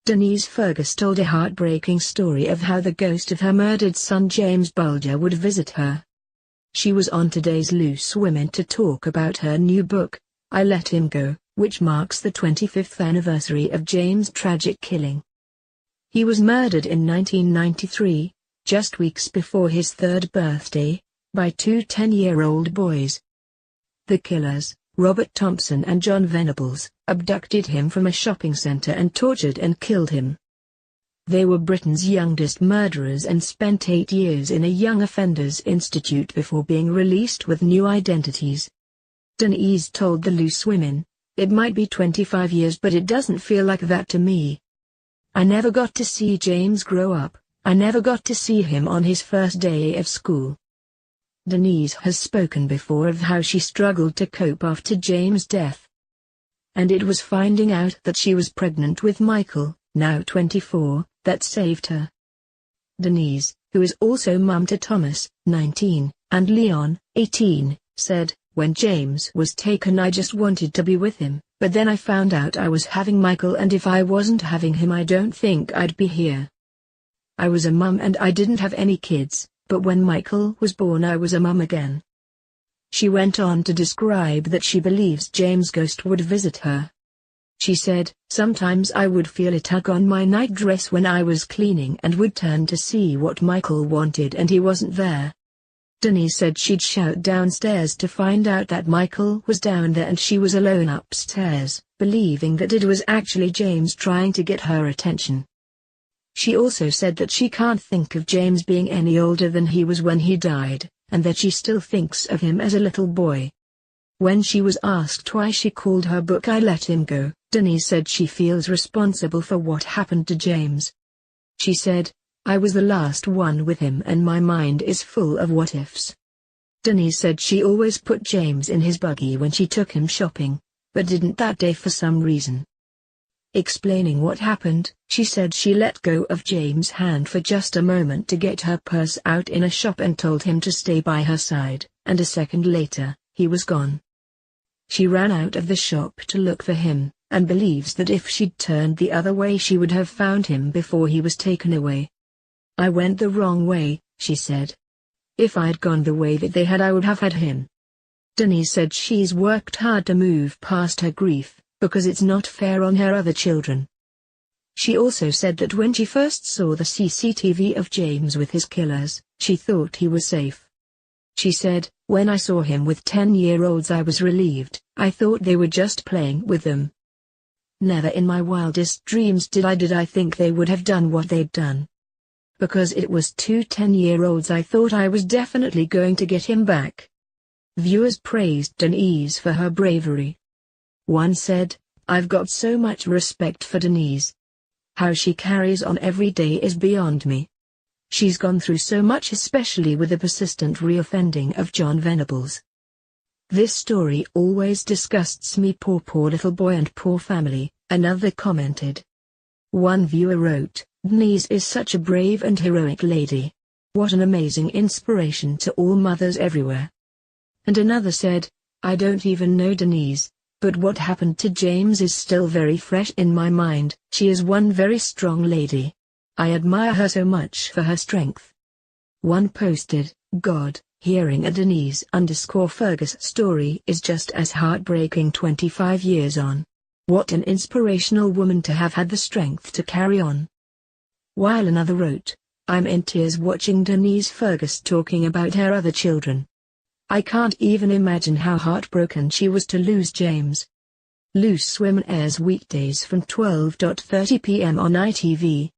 Denise Fergus told a heartbreaking story of how the ghost of her murdered son James Bulger would visit her. She was on today's Loose Women to talk about her new book, I Let Him Go, which marks the 25th anniversary of James' tragic killing. He was murdered in 1993, just weeks before his third birthday, by two 10-year-old boys. The killers, Robert Thompson and John Venables, abducted him from a shopping center and tortured and killed him. They were Britain's youngest murderers and spent 8 years in a young offenders institute before being released with new identities. Denise told the Loose Women, "It might be 25 years but it doesn't feel like that to me. I never got to see James grow up, I never got to see him on his first day of school." Denise has spoken before of how she struggled to cope after James' death. And it was finding out that she was pregnant with Michael, now 24, that saved her. Denise, who is also mum to Thomas, 19, and Leon, 18, said, "When James was taken I just wanted to be with him, but then I found out I was having Michael and if I wasn't having him I don't think I'd be here. I was a mum and I didn't have any kids, but when Michael was born I was a mum again." She went on to describe that she believes James' ghost would visit her. She said, "Sometimes I would feel a tug on my nightdress when I was cleaning and would turn to see what Michael wanted and he wasn't there." Denise said she'd shout downstairs to find out that Michael was down there and she was alone upstairs, believing that it was actually James trying to get her attention. She also said that she can't think of James being any older than he was when he died, and that she still thinks of him as a little boy. When she was asked why she called her book I Let Him Go, Denise said she feels responsible for what happened to James. She said, "I was the last one with him and my mind is full of what-ifs." Denise said she always put James in his buggy when she took him shopping, but didn't that day for some reason. Explaining what happened, she said she let go of James' hand for just a moment to get her purse out in a shop and told him to stay by her side, and a second later, he was gone. She ran out of the shop to look for him, and believes that if she'd turned the other way she would have found him before he was taken away. "I went the wrong way," she said. "If I'd gone the way that they had I would have had him." Denise said she's worked hard to move past her grief, because it's not fair on her other children. She also said that when she first saw the CCTV of James with his killers, she thought he was safe. She said, "When I saw him with 10-year-olds I was relieved, I thought they were just playing with them. Never in my wildest dreams did I think they would have done what they'd done. Because it was two 10-year-olds I thought I was definitely going to get him back." Viewers praised Denise for her bravery. One said, "I've got so much respect for Denise. How she carries on every day is beyond me. She's gone through so much, especially with the persistent reoffending of John Venables. This story always disgusts me, poor little boy and poor family," another commented. One viewer wrote, "Denise is such a brave and heroic lady. What an amazing inspiration to all mothers everywhere." And another said, "I don't even know Denise, but what happened to James is still very fresh in my mind. She is one very strong lady. I admire her so much for her strength." One posted, "God, hearing a Denise_Fergus story is just as heartbreaking 25 years on. What an inspirational woman to have had the strength to carry on." While another wrote, "I'm in tears watching Denise Fergus talking about her other children. I can't even imagine how heartbroken she was to lose James." Loose Women airs weekdays from 12:30 p.m. on ITV.